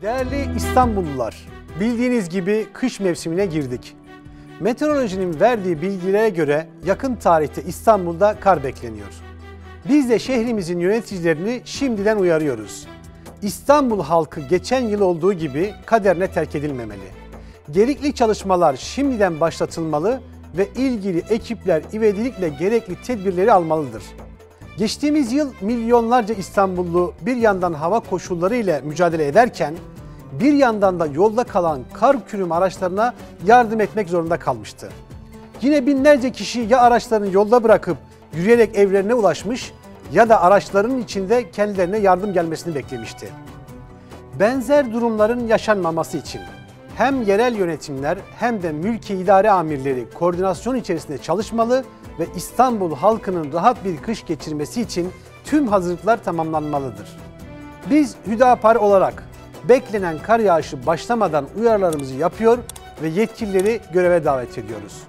Değerli İstanbullular, bildiğiniz gibi kış mevsimine girdik. Meteorolojinin verdiği bilgilere göre yakın tarihte İstanbul'da kar bekleniyor. Biz de şehrimizin yöneticilerini şimdiden uyarıyoruz. İstanbul halkı geçen yıl olduğu gibi kaderine terk edilmemeli. Gerekli çalışmalar şimdiden başlatılmalı ve ilgili ekipler ivedilikle gerekli tedbirleri almalıdır. Geçtiğimiz yıl milyonlarca İstanbullu bir yandan hava koşulları ile mücadele ederken bir yandan da yolda kalan kar kürüm araçlarına yardım etmek zorunda kalmıştı. Yine binlerce kişi ya araçlarını yolda bırakıp yürüyerek evlerine ulaşmış ya da araçların içinde kendilerine yardım gelmesini beklemişti. Benzer durumların yaşanmaması için hem yerel yönetimler hem de mülki idare amirleri koordinasyon içerisinde çalışmalı ve İstanbul halkının rahat bir kış geçirmesi için tüm hazırlıklar tamamlanmalıdır. Biz Hüdapar olarak beklenen kar yağışı başlamadan uyarılarımızı yapıyor ve yetkilileri göreve davet ediyoruz.